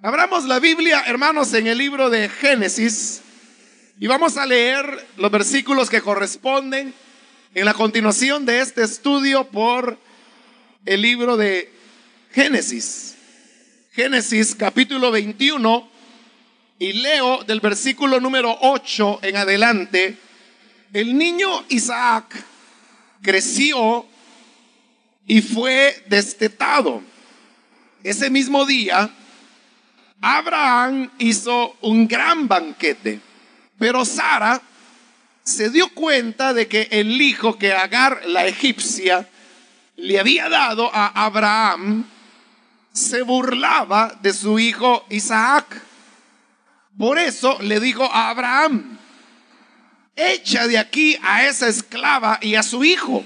Abramos la Biblia, hermanos, en el libro de Génesis y vamos a leer los versículos que corresponden en la continuación de este estudio por el libro de Génesis. Génesis capítulo 21, y leo del versículo número 8 en adelante. El niño Isaac creció y fue destetado. Ese mismo día Abraham hizo un gran banquete, pero Sara se dio cuenta de que el hijo que Agar, la egipcia, le había dado a Abraham se burlaba de su hijo Isaac. Por eso le dijo a Abraham: echa de aquí a esa esclava y a su hijo.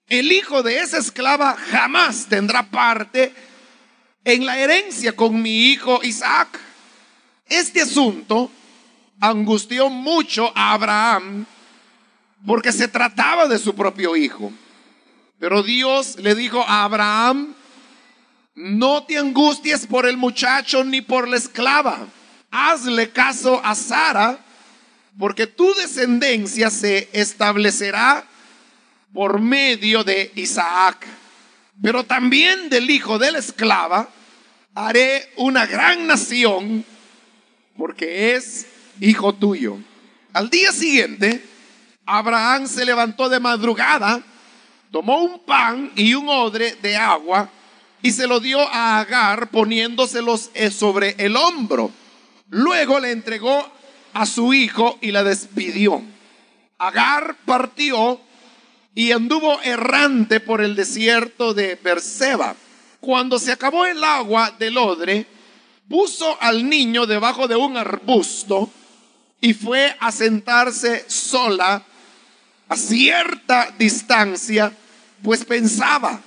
El hijo de esa esclava jamás tendrá parte en la herencia con mi hijo Isaac. Este asunto angustió mucho a Abraham porque se trataba de su propio hijo. Pero Dios le dijo a Abraham: no te angusties por el muchacho ni por la esclava. Hazle caso a Sara, porque tu descendencia se establecerá por medio de Isaac. Pero también del hijo de la esclava haré una gran nación, porque es hijo tuyo. Al día siguiente, Abraham se levantó de madrugada, tomó un pan y un odre de agua y se lo dio a Agar, poniéndoselos sobre el hombro. Luego le entregó a su hijo y la despidió. Agar partió y anduvo errante por el desierto de Berseba. Cuando se acabó el agua del odre, puso al niño debajo de un arbusto y fue a sentarse sola a cierta distancia, pues pensaba: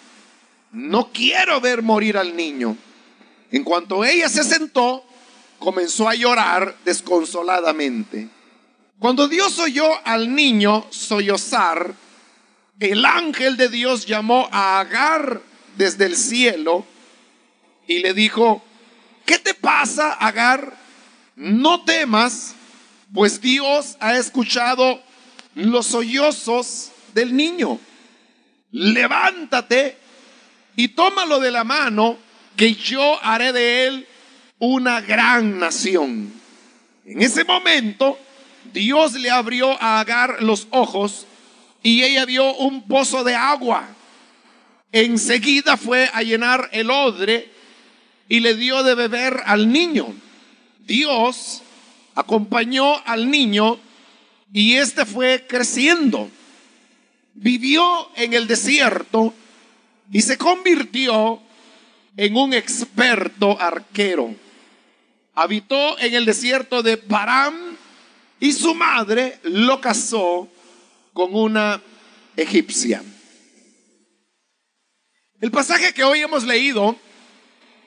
no quiero ver morir al niño. En cuanto ella se sentó, comenzó a llorar desconsoladamente. Cuando Dios oyó al niño sollozar, el ángel de Dios llamó a Agar desde el cielo y le dijo: ¿qué te pasa, Agar? No temas, pues Dios ha escuchado los sollozos del niño. Levántate y tómalo de la mano, que yo haré de él una gran nación. En ese momento, Dios le abrió a Agar los ojos y ella vio un pozo de agua. Enseguida fue a llenar el odre y le dio de beber al niño. Dios acompañó al niño y este fue creciendo. Vivió en el desierto y se convirtió en un experto arquero. Habitó en el desierto de Parán y su madre lo casó con una egipcia. El pasaje que hoy hemos leído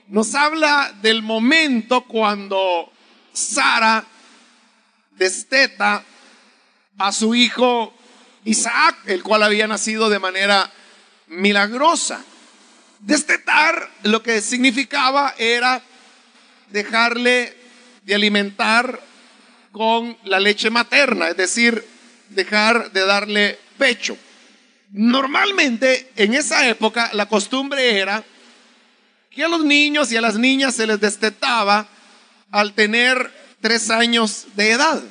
nos habla del momento cuando Sara desteta a su hijo Isaac, el cual había nacido de manera milagrosa. Destetar lo que significaba era dejarle de alimentar con la leche materna, es decir, dejar de darle pecho. Normalmente en esa época la costumbre era que a los niños y a las niñas se les destetaba al tener 3 años de edad.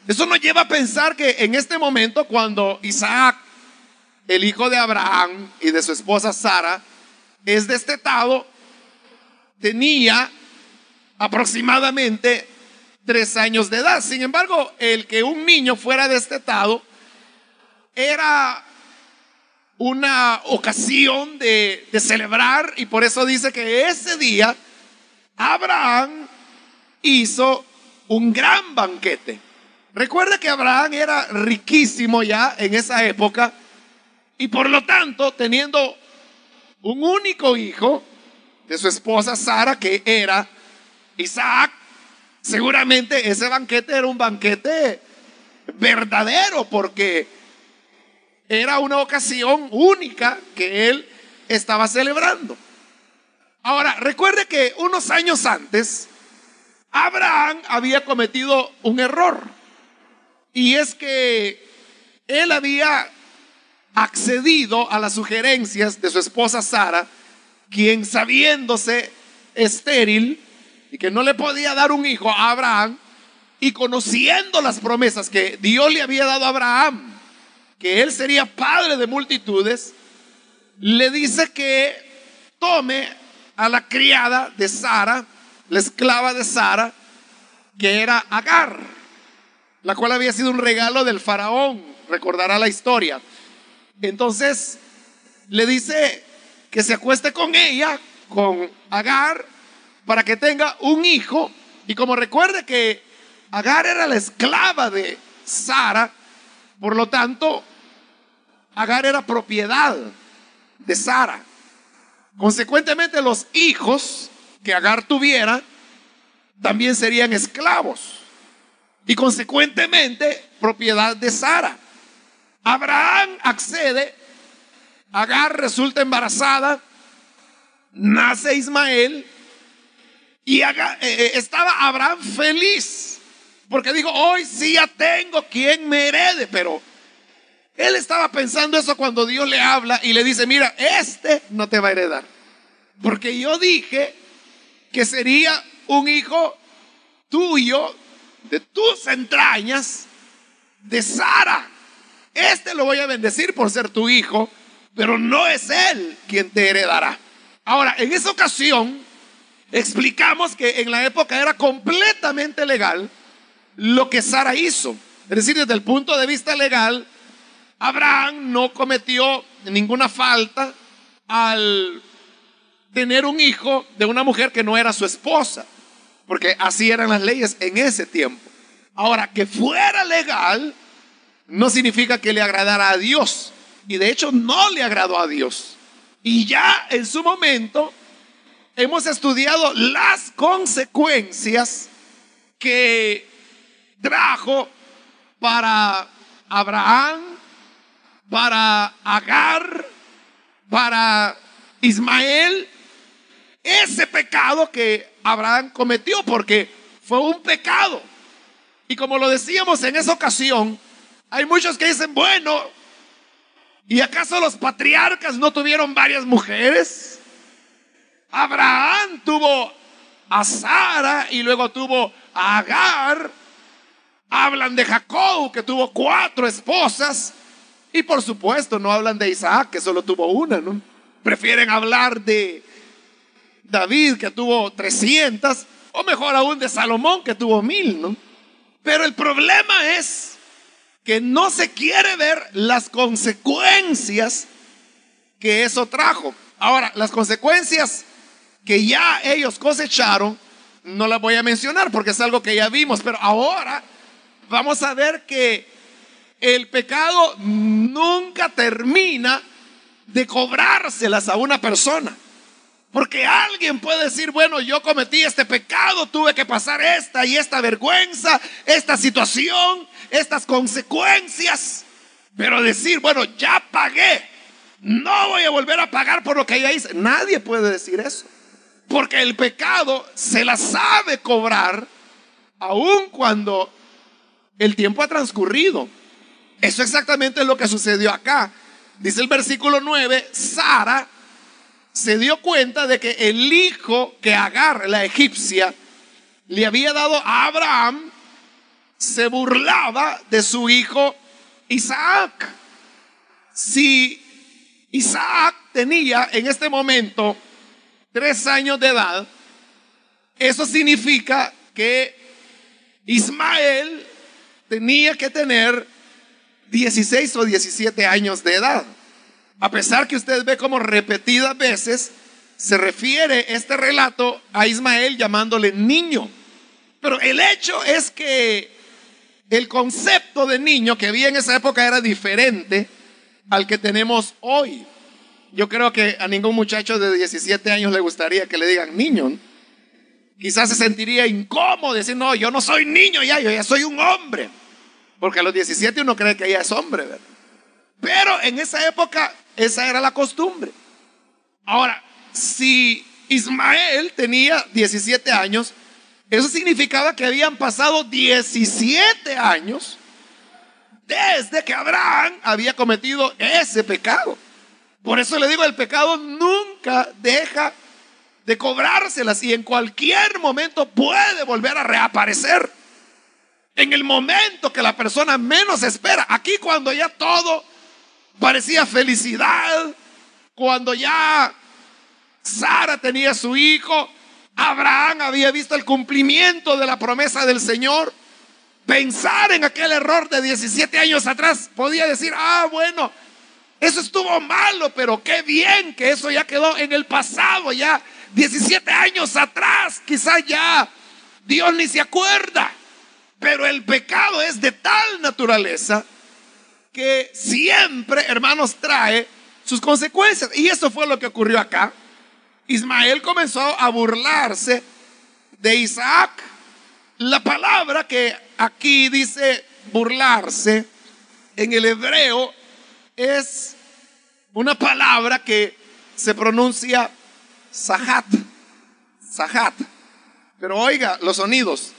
Eso nos lleva a pensar que en este momento, cuando Isaac, el hijo de Abraham y de su esposa Sara, es destetado, tenía aproximadamente 3 años de edad. Sin embargo, el que un niño fuera destetado era una ocasión de celebrar, y por eso dice que ese día Abraham hizo un gran banquete. Recuerda que Abraham era riquísimo ya en esa época, y por lo tanto, teniendo un único hijo de su esposa Sara, que era Isaac, seguramente ese banquete era un banquete verdadero, porque era una ocasión única que él estaba celebrando. Ahora, recuerde que unos años antes, Abraham había cometido un error. Y es que él había accedido a las sugerencias de su esposa Sara, quien sabiéndose estéril y que no le podía dar un hijo a Abraham, y conociendo las promesas que Dios le había dado a Abraham, que él sería padre de multitudes, le dice que tome a la criada de Sara, la esclava de Sara, que era Agar, la cual había sido un regalo del faraón, recordará la historia. Entonces le dice que se acueste con ella, con Agar, para que tenga un hijo. Y como recuerde que Agar era la esclava de Sara, por lo tanto Agar era propiedad de Sara. Consecuentemente, los hijos que Agar tuviera también serían esclavos y consecuentemente propiedad de Sara. Abraham accede, Agar resulta embarazada, nace Ismael y estaba Abraham feliz porque dijo: hoy sí ya tengo quien me herede. Pero él estaba pensando eso cuando Dios le habla y le dice: mira, este no te va a heredar, porque yo dije que sería un hijo tuyo, de tus entrañas, de Sara. Este lo voy a bendecir por ser tu hijo, pero no es él quien te heredará. Ahora, en esa ocasión explicamos que en la época era completamente legal lo que Sara hizo. Es decir, desde el punto de vista legal, Abraham no cometió ninguna falta al tener un hijo de una mujer que no era su esposa, porque así eran las leyes en ese tiempo. Ahora, que fuera legal no significa que le agradara a Dios, y de hecho no le agradó a Dios. Y ya en su momento hemos estudiado las consecuencias que trajo para Abraham, para Agar, para Ismael, ese pecado que Abraham cometió, porque fue un pecado. Y como lo decíamos en esa ocasión, hay muchos que dicen: bueno, ¿y acaso los patriarcas no tuvieron varias mujeres? Abraham tuvo a Sara y luego tuvo a Agar. Hablan de Jacob, que tuvo 4 esposas, y por supuesto no hablan de Isaac, que solo tuvo una, ¿no? Prefieren hablar de David, que tuvo 300, o mejor aún de Salomón, que tuvo 1000, ¿no? Pero el problema es que no se quiere ver las consecuencias que eso trajo. Ahora, las consecuencias que ya ellos cosecharon no las voy a mencionar porque es algo que ya vimos, pero ahora vamos a ver que el pecado nunca termina de cobrárselas a una persona. Porque alguien puede decir: bueno, yo cometí este pecado, tuve que pasar esta y esta vergüenza, esta situación, estas consecuencias. Pero decir: bueno, ya pagué, no voy a volver a pagar por lo que ya hice. Nadie puede decir eso, porque el pecado se la sabe cobrar aun cuando el tiempo ha transcurrido. Eso exactamente es lo que sucedió acá. Dice el versículo 9: Sara se dio cuenta de que el hijo que Agar, la egipcia, le había dado a Abraham, se burlaba de su hijo Isaac. Si Isaac tenía en este momento 3 años de edad, eso significa que Ismael tenía que tener 16 o 17 años de edad. A pesar que usted ve como repetidas veces se refiere este relato a Ismael llamándole niño. Pero el hecho es que el concepto de niño que había en esa época era diferente al que tenemos hoy. Yo creo que a ningún muchacho de 17 años le gustaría que le digan niño. Quizás se sentiría incómodo decir: no, yo no soy niño ya, yo ya soy un hombre. Porque a los 17 uno cree que ya es hombre, ¿verdad? Pero en esa época esa era la costumbre. Ahora, si Ismael tenía 17 años. Eso significaba que habían pasado 17 años desde que Abraham había cometido ese pecado. Por eso le digo, el pecado nunca deja de cobrárselas y en cualquier momento puede volver a reaparecer. En el momento que la persona menos espera. Aquí cuando ya todo parecía felicidad, cuando ya Sara tenía su hijo, Abraham había visto el cumplimiento de la promesa del Señor. Pensar en aquel error de 17 años atrás, podía decir, bueno, eso estuvo malo, pero qué bien que eso ya quedó en el pasado, ya 17 años atrás, quizás ya Dios ni se acuerda. Pero el pecado es de tal naturaleza que siempre, hermanos, trae sus consecuencias. Y eso fue lo que ocurrió acá. Ismael comenzó a burlarse de Isaac. La palabra que aquí dice burlarse en el hebreo es una palabra que se pronuncia sahat. Sahat. Pero oiga los sonidos.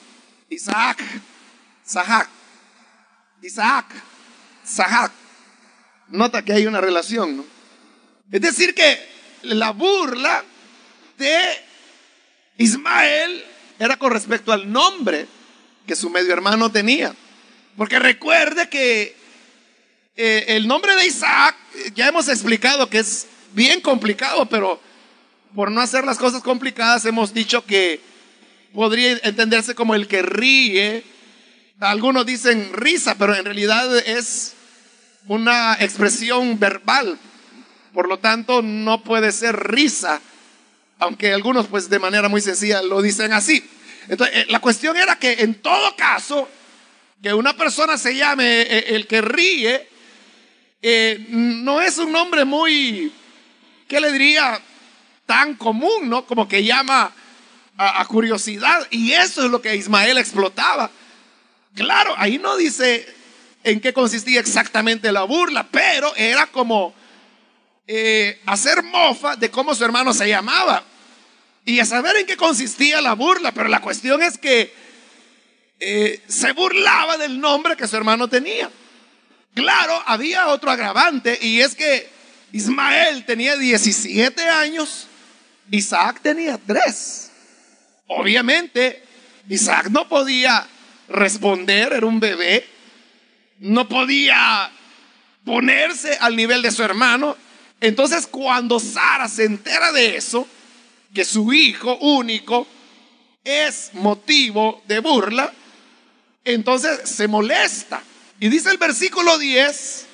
Isaac, Sahat, Isaac, Sahat. Nota que hay una relación, ¿no? Es decir que la burla de Ismael era con respecto al nombre que su medio hermano tenía. Porque recuerde que el nombre de Isaac, ya hemos explicado que es bien complicado, pero por no hacer las cosas complicadas hemos dicho que podría entenderse como el que ríe. Algunos dicen risa, pero en realidad es una expresión verbal. Por lo tanto, no puede ser risa, aunque algunos pues de manera muy sencilla lo dicen así. Entonces, la cuestión era que en todo caso, que una persona se llame el que ríe, no es un nombre muy, ¿qué le diría? Tan común, ¿no? Como que llama a curiosidad. Y eso es lo que Ismael explotaba. Claro, ahí no dice en qué consistía exactamente la burla, pero era como hacer mofa de cómo su hermano se llamaba y a saber en qué consistía la burla. Pero la cuestión es que se burlaba del nombre que su hermano tenía. Claro, había otro agravante, y es que Ismael tenía 17 años, Isaac tenía 3. Obviamente Isaac no podía responder, era un bebé, no podía ponerse al nivel de su hermano. Entonces, cuando Sara se entera de eso, que su hijo único es motivo de burla, entonces se molesta. Y dice el versículo 10,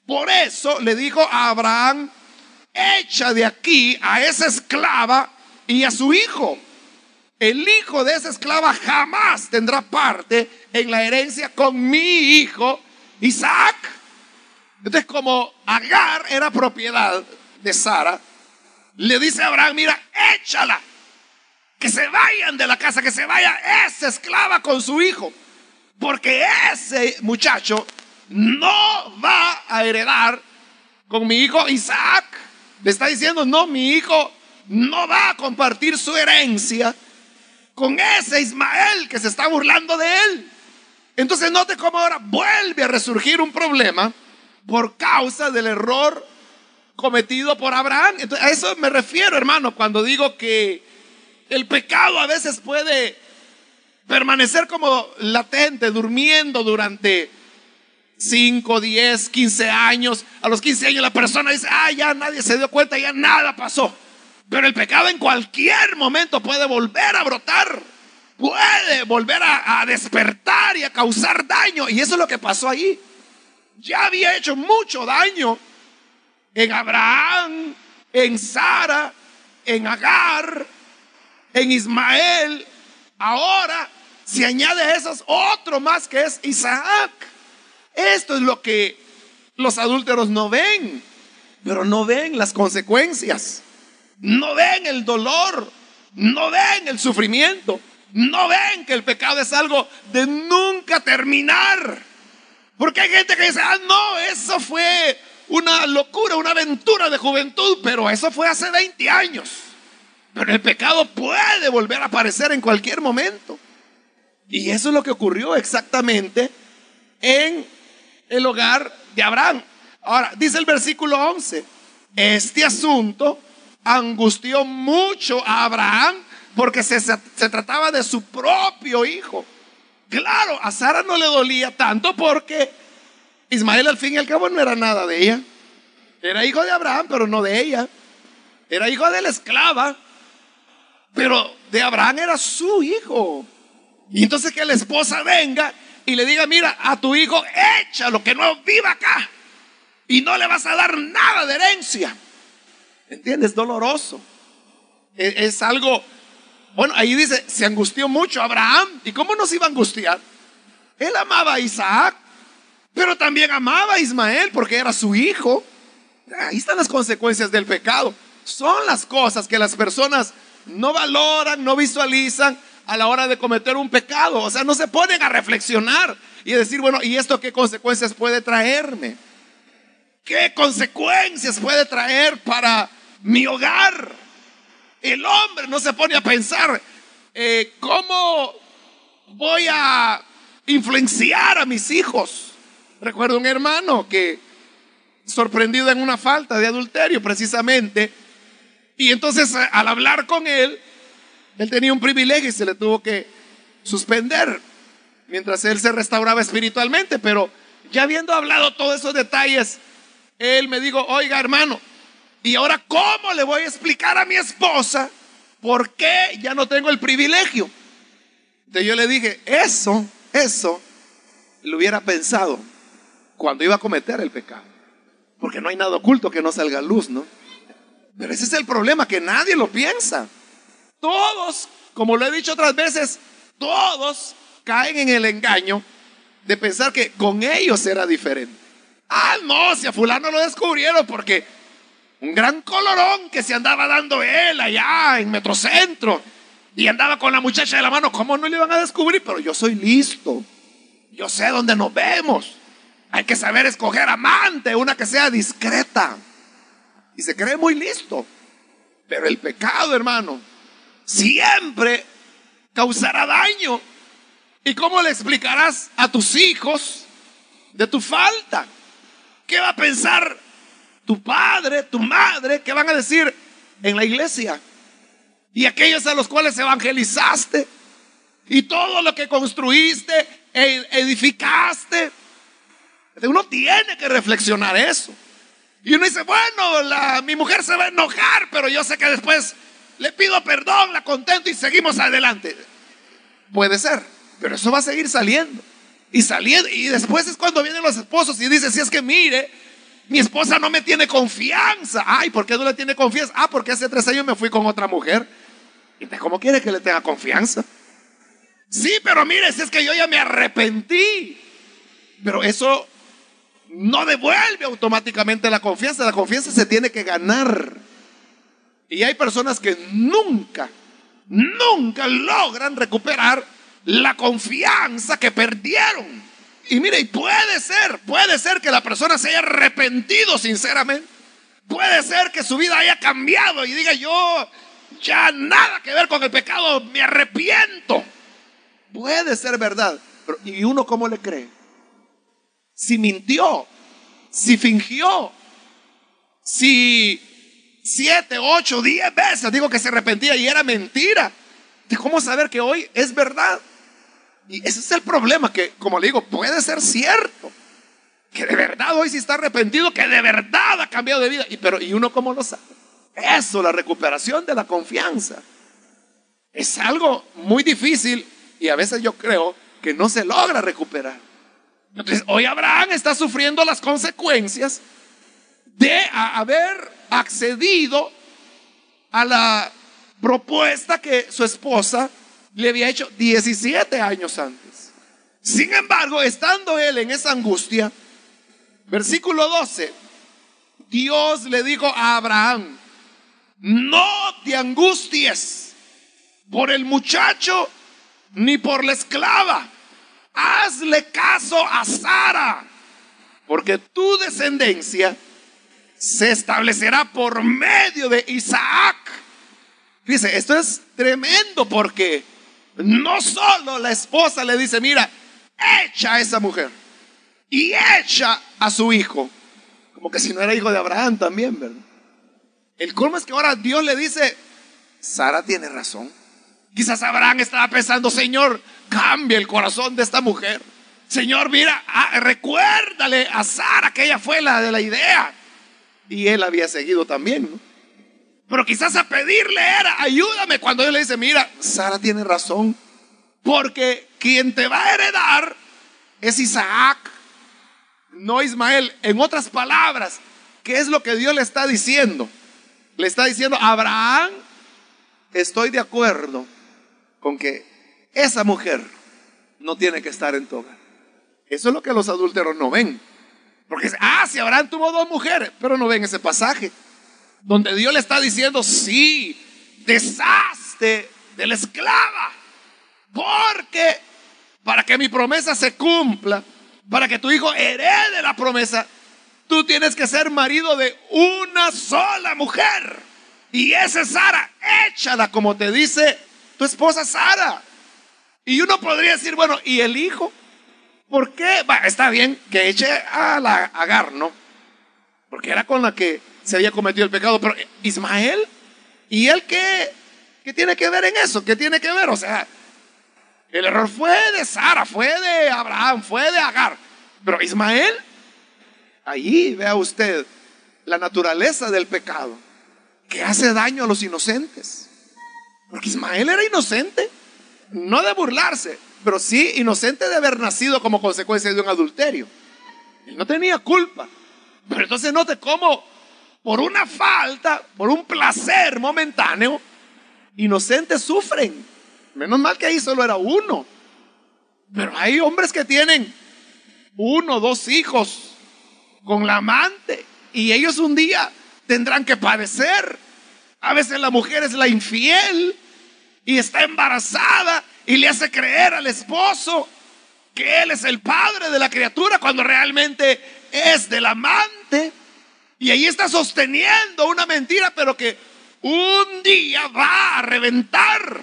por eso le dijo a Abraham, echa de aquí a esa esclava y a su hijo. El hijo de esa esclava jamás tendrá parte en la herencia con mi hijo Isaac. Entonces, como Agar era propiedad de Sara, le dice a Abraham, mira, échala, que se vayan de la casa, que se vaya esa esclava con su hijo, porque ese muchacho no va a heredar con mi hijo Isaac. Le está diciendo, no, mi hijo no va a compartir su herencia con ese Ismael que se está burlando de él. Entonces note cómo ahora vuelve a resurgir un problema por causa del error cometido por Abraham. Entonces, a eso me refiero, hermano, cuando digo que el pecado a veces puede permanecer como latente, durmiendo durante 5, 10, 15 años. A los 15 años la persona dice, ya nadie se dio cuenta, ya nada pasó. Pero el pecado en cualquier momento puede volver a brotar, puede volver a despertar y a causar daño. Y eso es lo que pasó ahí. Ya había hecho mucho daño en Abraham, en Sara, en Agar, en Ismael. Ahora se añade a esos otro más, que es Isaac. Esto es lo que los adúlteros no ven, pero no ven las consecuencias, no ven el dolor, no ven el sufrimiento, no ven que el pecado es algo de nunca terminar. Porque hay gente que dice, no, eso fue una locura, una aventura de juventud, pero eso fue hace 20 años. Pero el pecado puede volver a aparecer en cualquier momento. Y eso es lo que ocurrió exactamente en el hogar de Abraham. Ahora, dice el versículo 11, este asunto angustió mucho a Abraham porque se trataba de su propio hijo. Claro, a Sara no le dolía tanto porque Ismael al fin y al cabo no era nada de ella. Era hijo de Abraham, pero no de ella. Era hijo de la esclava, pero de Abraham era su hijo. Y entonces que la esposa venga y le diga, mira, a tu hijo échalo, que no viva acá, y no le vas a dar nada de herencia. ¿Entiendes? Doloroso. Es algo, bueno, ahí dice, se angustió mucho Abraham. ¿Y cómo no se iba a angustiar? Él amaba a Isaac, pero también amaba a Ismael porque era su hijo. Ahí están las consecuencias del pecado. Son las cosas que las personas no valoran, no visualizan a la hora de cometer un pecado. O sea, no se ponen a reflexionar y a decir, bueno, ¿y esto qué consecuencias puede traerme? ¿Qué consecuencias puede traer para mi hogar? El hombre no se pone a pensar, ¿cómo voy a influenciar a mis hijos? Recuerdo un hermano que sorprendido en una falta de adulterio precisamente, y entonces al hablar con él tenía un privilegio y se le tuvo que suspender mientras él se restauraba espiritualmente. Pero ya habiendo hablado todos esos detalles, él me dijo, oiga hermano, ¿y ahora cómo le voy a explicar a mi esposa por qué ya no tengo el privilegio? Entonces yo le dije, eso lo hubiera pensado cuando iba a cometer el pecado, porque no hay nada oculto que no salga a luz, ¿no? Pero ese es el problema, que nadie lo piensa. Todos, como lo he dicho otras veces, todos caen en el engaño de pensar que con ellos era diferente. Ah, no, si a fulano lo descubrieron porque un gran colorón que se andaba dando él allá en Metrocentro y andaba con la muchacha de la mano, ¿cómo no le iban a descubrir? Pero yo soy listo, yo sé dónde nos vemos. Hay que saber escoger amante, una que sea discreta. Y se cree muy listo. Pero el pecado, hermano, siempre causará daño. ¿Y cómo le explicarás a tus hijos de tu falta? ¿Qué va a pensar tu padre, tu madre? ¿Qué van a decir en la iglesia? Y aquellos a los cuales evangelizaste, y todo lo que construiste e edificaste. Uno tiene que reflexionar eso. Y uno dice, bueno, mi mujer se va a enojar, pero yo sé que después le pido perdón, la contento y seguimos adelante. Puede ser, pero eso va a seguir saliendo y saliendo. Y después es cuando vienen los esposos y dicen, si es que mire, mi esposa no me tiene confianza. Ay, ¿por qué no le tiene confianza? Ah, porque hace 3 años me fui con otra mujer. ¿Y cómo quiere que le tenga confianza? Sí, pero mire, si es que yo ya me arrepentí. Pero eso no devuelve automáticamente la confianza. La confianza se tiene que ganar. Y hay personas que nunca logran recuperar la confianza que perdieron. Y mire, y puede ser que la persona se haya arrepentido sinceramente. Puede ser que su vida haya cambiado y diga, yo ya nada que ver con el pecado, me arrepiento. Puede ser verdad, pero ¿y uno cómo le cree? Si mintió, si fingió, si 7, 8, 10 veces digo que se arrepentía y era mentira, ¿cómo saber que hoy es verdad? Y ese es el problema, que como le digo, puede ser cierto que de verdad hoy sí está arrepentido, que de verdad ha cambiado de vida, ¿y uno cómo lo sabe? Eso, la recuperación de la confianza, es algo muy difícil y a veces yo creo que no se logra recuperar. Entonces hoy Abraham está sufriendo las consecuencias de haber accedido a la propuesta que su esposa le había hecho 17 años antes. Sin embargo, estando él en esa angustia, versículo 12, Dios le dijo a Abraham, no te angusties por el muchacho ni por la esclava. Hazle caso a Sara, porque tu descendencia se establecerá por medio de Isaac. Fíjese, esto es tremendo porque no solo la esposa le dice, mira, echa a esa mujer y echa a su hijo, como que si no era hijo de Abraham también, ¿verdad? El colmo es que ahora Dios le dice, Sara tiene razón. Quizás Abraham estaba pensando, Señor, cambia el corazón de esta mujer. Señor, mira, recuérdale a Sara que ella fue la de la idea. Y él había seguido también, ¿no? Pero quizás a pedirle era, ayúdame, cuando Dios le dice, mira, Sara tiene razón, porque quien te va a heredar es Isaac, no Ismael. En otras palabras, ¿qué es lo que Dios le está diciendo? Le está diciendo, Abraham, estoy de acuerdo con que esa mujer no tiene que estar en tu hogar. Eso es lo que los adúlteros no ven. Porque, si Abraham tuvo 2 mujeres, pero no ven ese pasaje donde Dios le está diciendo, sí, deshazte de la esclava, porque para que mi promesa se cumpla, para que tu hijo herede la promesa, tú tienes que ser marido de una sola mujer. Y esa es Sara, échala como te dice tu esposa Sara. Y uno podría decir, bueno, ¿y el hijo? ¿Por qué? Está bien que eche a la Agar, ¿no? Porque era con la que se había cometido el pecado. Pero Ismael, ¿y él qué tiene que ver en eso? ¿Qué tiene que ver? O sea, el error fue de Sara, fue de Abraham, fue de Agar. Pero Ismael, allí vea usted la naturaleza del pecado, que hace daño a los inocentes. Porque Ismael era inocente, no de burlarse, pero sí inocente de haber nacido como consecuencia de un adulterio. Él no tenía culpa. Pero entonces note cómo por una falta, por un placer momentáneo, inocentes sufren. Menos mal que ahí solo era uno. Pero hay hombres que tienen 1, 2 hijos con la amante, y ellos un día tendrán que padecer. A veces la mujer es la infiel y está embarazada y le hace creer al esposo que él es el padre de la criatura cuando realmente es del amante. Y ahí está sosteniendo una mentira, pero que un día va a reventar.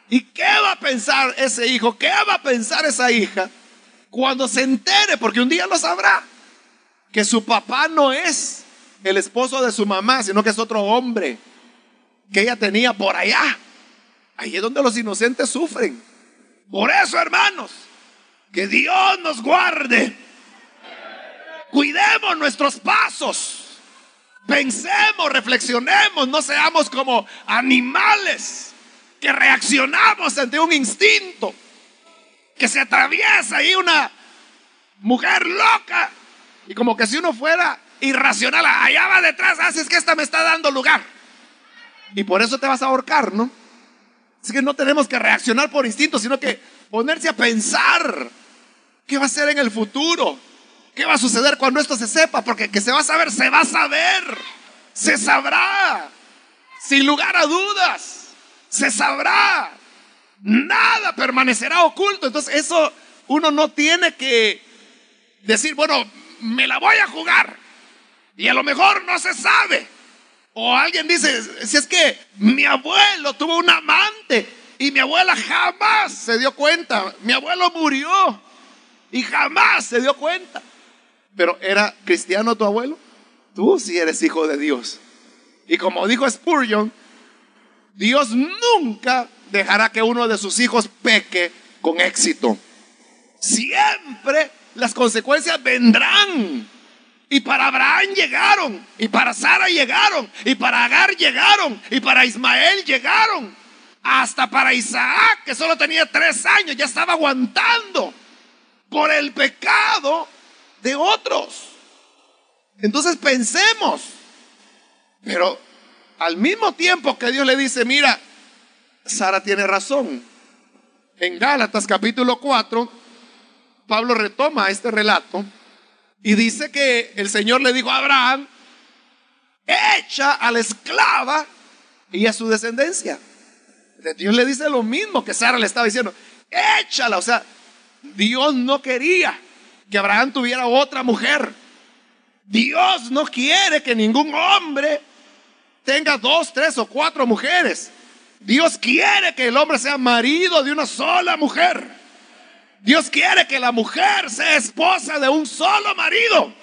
¿Y qué va a pensar ese hijo? ¿Qué va a pensar esa hija cuando se entere? Porque un día lo sabrá, que su papá no es el esposo de su mamá, sino que es otro hombre que ella tenía por allá. Ahí es donde los inocentes sufren. Por eso, hermanos, que Dios nos guarde. Cuidemos nuestros pasos. Pensemos, reflexionemos, no seamos como animales que reaccionamos ante un instinto, que se atraviesa ahí una mujer loca y como que si uno fuera irracional, allá va detrás, así es que esta me está dando lugar y por eso te vas a ahorcar, ¿no? Así que no tenemos que reaccionar por instinto, sino que ponerse a pensar qué va a ser en el futuro, qué va a suceder cuando esto se sepa, porque que se va a saber, se va a saber, se sabrá, sin lugar a dudas, se sabrá, nada permanecerá oculto. Entonces eso uno no tiene que decir, bueno, me la voy a jugar y a lo mejor no se sabe. O alguien dice, si es que mi abuelo tuvo un amante y mi abuela jamás se dio cuenta, mi abuelo murió y jamás se dio cuenta. Pero ¿era cristiano tu abuelo? Tú sí eres hijo de Dios. Y como dijo Spurgeon, Dios nunca dejará que uno de sus hijos peque con éxito. Siempre las consecuencias vendrán. Y para Abraham llegaron, y para Sara llegaron, y para Agar llegaron, y para Ismael llegaron. Hasta para Isaac, que solo tenía 3 años, ya estaba aguantando por el pecado de otros. Entonces pensemos. Pero al mismo tiempo que Dios le dice, mira, Sara tiene razón. En Gálatas capítulo 4, Pablo retoma este relato y dice que el Señor le dijo a Abraham, echa a la esclava y a su descendencia. Dios le dice lo mismo que Sara le estaba diciendo, échala. O sea, Dios no quería que Abraham tuviera otra mujer. Dios no quiere que ningún hombre tenga 2, 3 o 4 mujeres. Dios quiere que el hombre sea marido de una sola mujer. Dios quiere que la mujer sea esposa de un solo marido.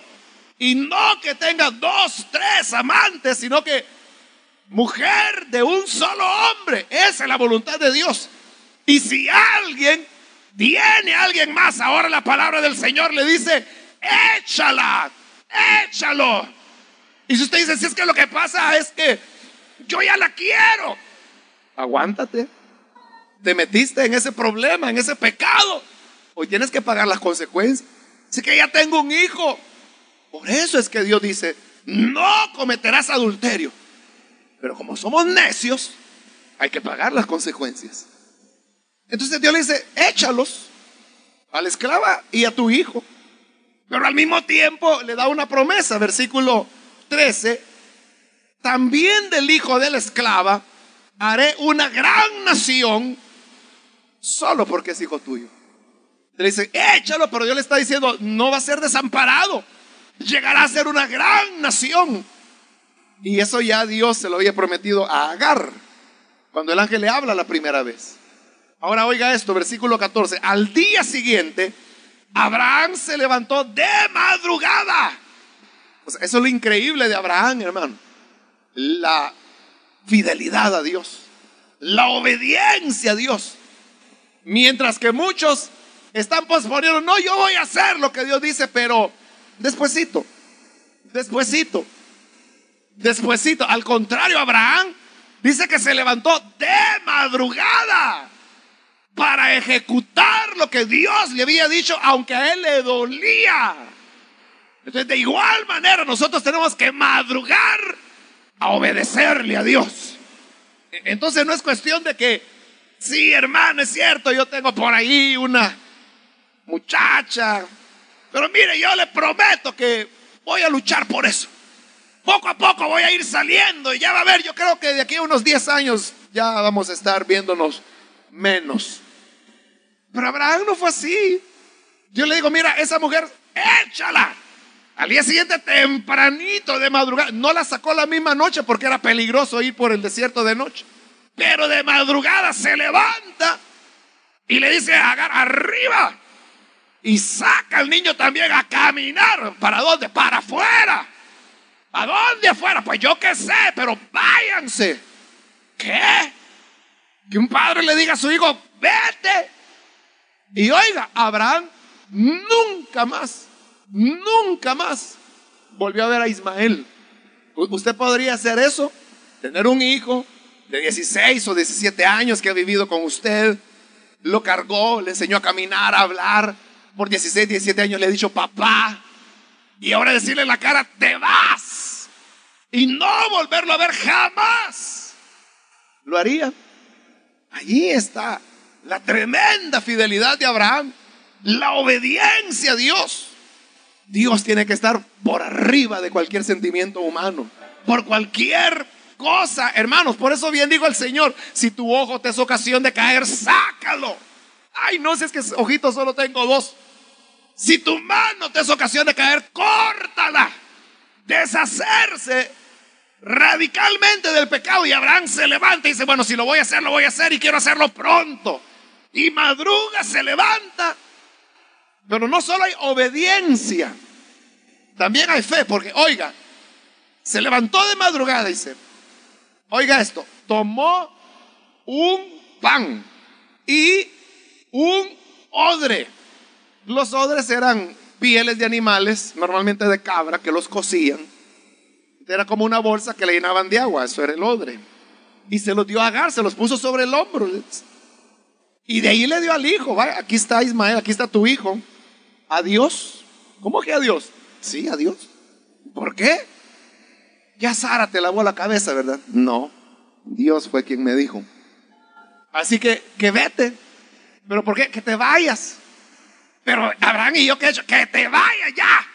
Y no que tenga 2, 3 amantes, sino que mujer de un solo hombre. Esa es la voluntad de Dios. Y si alguien tiene a alguien más, ahora la palabra del Señor le dice: échala, échalo. Y si usted dice: si es que lo que pasa es que yo ya la quiero, aguántate. Te metiste en ese problema, en ese pecado. Hoy tienes que pagar las consecuencias. Así que ya tengo un hijo. Por eso es que Dios dice: no cometerás adulterio. Pero como somos necios, hay que pagar las consecuencias. Entonces Dios le dice: échalos a la esclava y a tu hijo. Pero al mismo tiempo le da una promesa. Versículo 13: también del hijo de la esclava haré una gran nación, solo porque es hijo tuyo. Le dice: échalo, pero Dios le está diciendo: no va a ser desamparado, llegará a ser una gran nación. Y eso ya Dios se lo había prometido a Agar cuando el ángel le habla la primera vez. Ahora oiga esto, versículo 14: al día siguiente Abraham se levantó de madrugada. O sea, eso es lo increíble de Abraham, hermano. La fidelidad a Dios, la obediencia a Dios. Mientras que muchos están posponiendo: no, yo voy a hacer lo que Dios dice, pero despuesito, despuesito, despuesito. Al contrario, Abraham dice que se levantó de madrugada para ejecutar lo que Dios le había dicho, aunque a él le dolía. Entonces, de igual manera, nosotros tenemos que madrugar a obedecerle a Dios. Entonces no es cuestión de que: sí, hermano, es cierto, yo tengo por ahí una muchacha, pero mire, yo le prometo que voy a luchar por eso. Poco a poco voy a ir saliendo y ya va a ver, yo creo que de aquí a unos 10 años ya vamos a estar viéndonos menos. Pero Abraham no fue así. Yo le digo: mira, esa mujer, échala. Al día siguiente, tempranito, de madrugada. No la sacó la misma noche porque era peligroso ir por el desierto de noche. Pero de madrugada se levanta y le dice a Agar: arriba. Y saca al niño también a caminar. ¿Para dónde? Para afuera. ¿A dónde afuera? Pues yo qué sé, pero váyanse. ¿Qué? Que un padre le diga a su hijo: vete. Y oiga, Abraham nunca más volvió a ver a Ismael. Usted podría hacer eso, tener un hijo de 16 o 17 años que ha vivido con usted, lo cargó, le enseñó a caminar, a hablar. Por 16, 17 años le ha dicho papá, y ahora decirle en la cara: te vas, y no volverlo a ver jamás. Lo haría. Allí está la tremenda fidelidad de Abraham, la obediencia a Dios. Dios tiene que estar por arriba de cualquier sentimiento humano, por cualquier cosa, hermanos. Por eso bien dijo el Señor: si tu ojo te es ocasión de caer, sácalo. Ay, no, si es que ojitos solo tengo 2. Si tu mano te es ocasión de caer, córtala. Deshacerse radicalmente del pecado. Y Abraham se levanta y dice: bueno, si lo voy a hacer, lo voy a hacer, y quiero hacerlo pronto. Y madruga, se levanta. Pero no solo hay obediencia, también hay fe. Porque oiga, se levantó de madrugada, dice, oiga esto: tomó un pan y un odre. Los odres eran pieles de animales, normalmente de cabra, que los cocían. Era como una bolsa que le llenaban de agua. Eso era el odre. Y se los dio a Agar, se los puso sobre el hombro. Y de ahí le dio al hijo: vaya, aquí está Ismael, aquí está tu hijo. Adiós. ¿Cómo que adiós? Sí, adiós. ¿Por qué? Ya Sara te lavó la cabeza, ¿verdad? No, Dios fue quien me dijo. Así que vete. ¿Pero por qué? Que te vayas. Pero Abraham, ¿y yo qué he hecho? Que te vayas ya.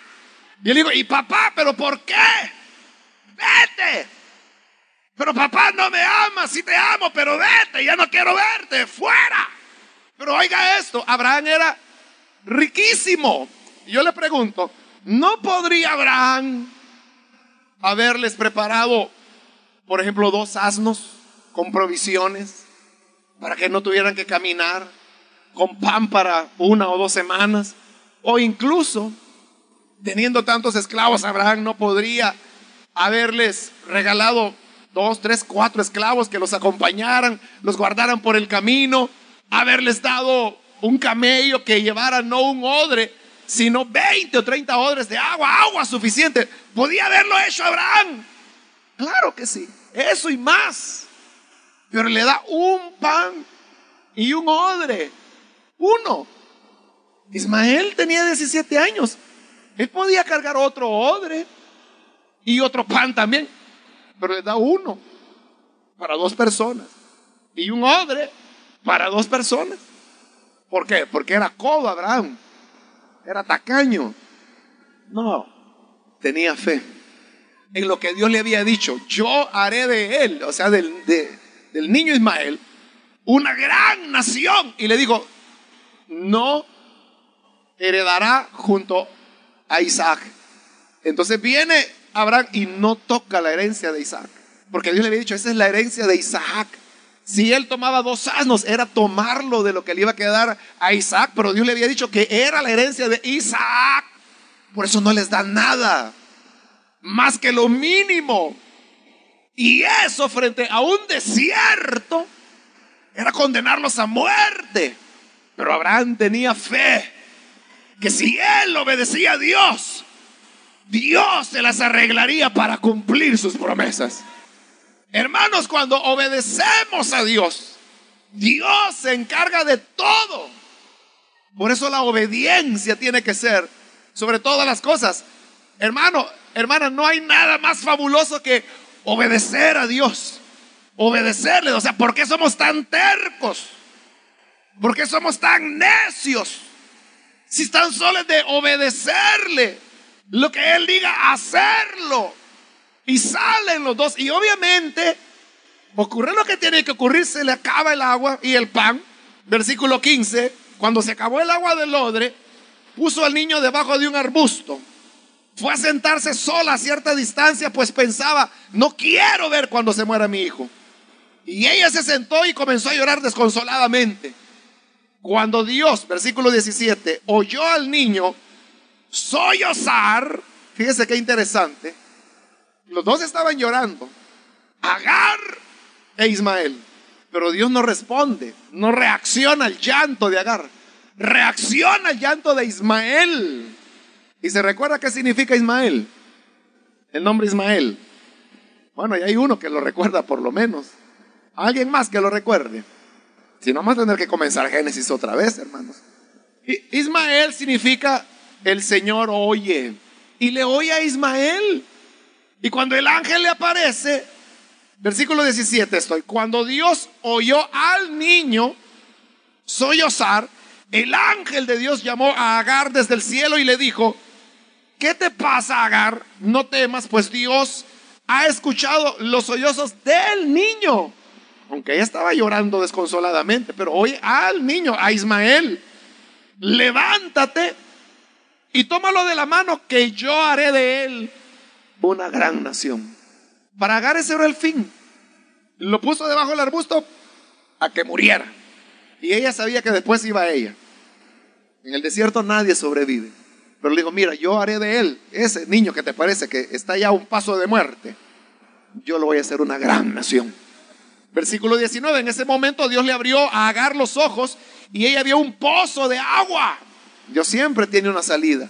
Y él dijo: ¿y papá? ¿Pero por qué? Vete. Pero papá no me ama. Sí te amo, pero vete, ya no quiero verte, fuera. Pero oiga esto: Abraham era riquísimo. Y yo le pregunto: ¿no podría Abraham haberles preparado, por ejemplo, 2 asnos con provisiones, para que no tuvieran que caminar, con pan para 1 o 2 semanas, o incluso teniendo tantos esclavos, Abraham no podría haberles regalado 2, 3, 4 esclavos que los acompañaran, los guardaran por el camino, haberles dado un camello que llevara no un odre, sino 20 o 30 odres de agua suficiente. ¿Podía haberlo hecho Abraham? Claro que sí, eso y más. Pero le da un pan y un odre, uno. Ismael tenía 17 años. Él podía cargar otro odre y otro pan también, pero le da uno para 2 personas y un odre para 2 personas. ¿Por qué? Porque era codo Abraham, era tacaño. No, tenía fe en lo que Dios le había dicho. Yo haré de él, o sea, del niño Ismael, una gran nación. Y le dijo, no heredará junto a Isaac. Entonces viene Abraham y no toca la herencia de Isaac, porque Dios le había dicho, esa es la herencia de Isaac. Si él tomaba 2 asnos, era tomarlo de lo que le iba a quedar a Isaac, pero Dios le había dicho que era la herencia de Isaac. Por eso no les da nada más que lo mínimo. Y eso frente a un desierto era condenarlos a muerte. Pero Abraham tenía fe que si él obedecía a Dios, Dios se las arreglaría para cumplir sus promesas. Hermanos, cuando obedecemos a Dios, Dios se encarga de todo. Por eso la obediencia tiene que ser sobre todas las cosas. Hermano, hermana, no hay nada más fabuloso que obedecer a Dios, obedecerle. O sea, ¿por qué somos tan tercos? ¿Por qué somos tan necios? Si tan solo es de obedecerle, lo que Él diga, hacerlo. Y salen los 2. Y obviamente ocurre lo que tiene que ocurrir. Se le acaba el agua y el pan. Versículo 15. Cuando se acabó el agua del odre, puso al niño debajo de un arbusto. Fue a sentarse sola a cierta distancia, pues pensaba, no quiero ver cuando se muera mi hijo. Y ella se sentó y comenzó a llorar desconsoladamente. Cuando Dios, versículo 17, oyó al niño sollozar, fíjese qué interesante, los 2 estaban llorando, Agar e Ismael, pero Dios no responde, no reacciona al llanto de Agar, reacciona al llanto de Ismael. ¿Y se recuerda qué significa Ismael? El nombre Ismael. Bueno, y hay uno que lo recuerda por lo menos. ¿Alguien más que lo recuerde? Si no, vamos a tener que comenzar Génesis otra vez, hermanos. Ismael significa el Señor oye. Y le oye a Ismael. Y cuando el ángel le aparece, versículo 17 estoy. Cuando Dios oyó al niño sollozar, el ángel de Dios llamó a Agar desde el cielo y le dijo, ¿qué te pasa, Agar? No temas, pues Dios ha escuchado los sollozos del niño. Aunque ella estaba llorando desconsoladamente, pero oye al niño, a Ismael, levántate y tómalo de la mano, que yo haré de él una gran nación. Para Agar ese era el fin. Lo puso debajo del arbusto a que muriera. Y ella sabía que después iba a ella. En el desierto nadie sobrevive. Pero le digo, mira, yo haré de él, ese niño que te parece que está ya a un paso de muerte, yo lo voy a hacer una gran nación. Versículo 19, en ese momento Dios le abrió a Agar los ojos y ella vio un pozo de agua. Dios siempre tiene una salida.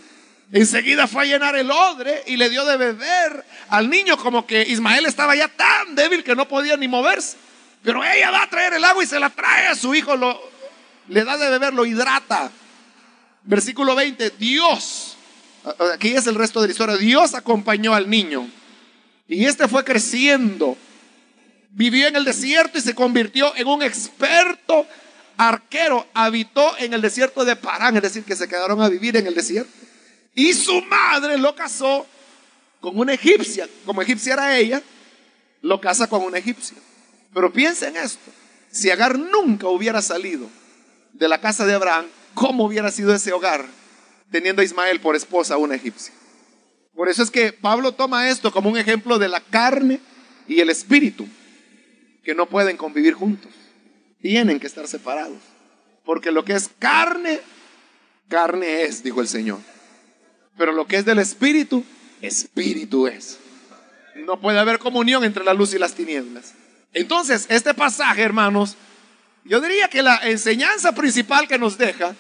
Enseguida fue a llenar el odre y le dio de beber al niño, como que Ismael estaba ya tan débil que no podía ni moverse. Pero ella va a traer el agua y se la trae a su hijo, le da de beber, lo hidrata. Versículo 20, Dios, aquí es el resto de la historia, Dios acompañó al niño y este fue creciendo. Vivió en el desierto y se convirtió en un experto arquero. Habitó en el desierto de Parán, es decir, que se quedaron a vivir en el desierto. Y su madre lo casó con una egipcia. Como egipcia era ella, lo casa con una egipcia. Pero piensen esto, si Agar nunca hubiera salido de la casa de Abraham, ¿cómo hubiera sido ese hogar teniendo a Ismael por esposa a una egipcia? Por eso es que Pablo toma esto como un ejemplo de la carne y el espíritu. que no pueden convivir juntos. Tienen que estar separados. Porque lo que es carne, carne es, dijo el Señor. Pero lo que es del Espíritu, Espíritu es. No puede haber comunión entre la luz y las tinieblas. Entonces, este pasaje, hermanos, yo diría que la enseñanza principal que nos deja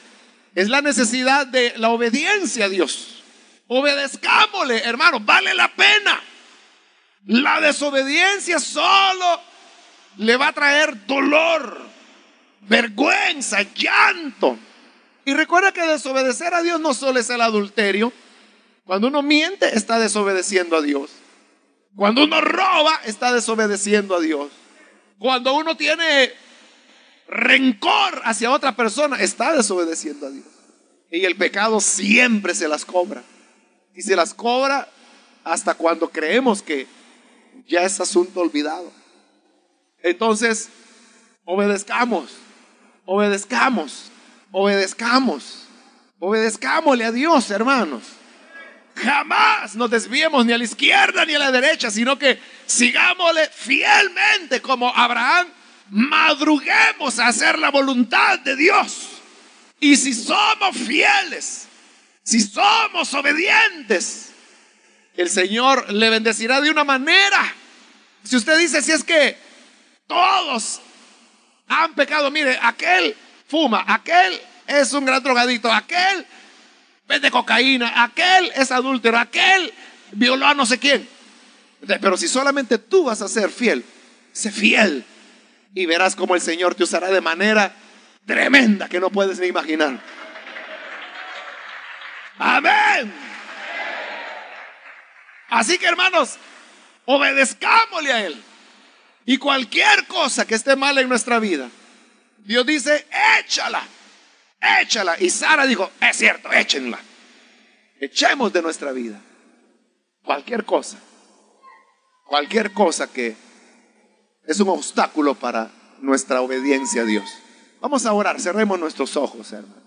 es la necesidad de la obediencia a Dios. Obedezcámosle, hermanos, vale la pena. La desobediencia solo le va a traer dolor, vergüenza, llanto. Y recuerda que desobedecer a Dios no solo es el adulterio. Cuando uno miente, está desobedeciendo a Dios. Cuando uno roba, está desobedeciendo a Dios. Cuando uno tiene rencor hacia otra persona, está desobedeciendo a Dios. Y el pecado siempre se las cobra. Y se las cobra hasta cuando creemos que ya es asunto olvidado. Entonces, obedezcamos, obedezcamos, obedezcamos, obedezcámosle a Dios, hermanos. Jamás nos desviemos ni a la izquierda ni a la derecha, sino que sigámosle fielmente como Abraham. Madruguemos a hacer la voluntad de Dios. Y si somos fieles, si somos obedientes, el Señor le bendecirá de una manera. Si usted dice, si es que todos han pecado, mire, aquel fuma, aquel es un gran drogadicto, aquel vende cocaína, aquel es adúltero, aquel violó a no sé quién. Pero si solamente tú vas a ser fiel, sé fiel y verás cómo el Señor te usará de manera tremenda que no puedes ni imaginar. Amén. Así que, hermanos, obedezcámosle a Él. Y cualquier cosa que esté mal en nuestra vida, Dios dice, échala, échala. Y Sara dijo, es cierto, échenla. Echemos de nuestra vida cualquier cosa que es un obstáculo para nuestra obediencia a Dios. Vamos a orar, cerremos nuestros ojos, hermanos.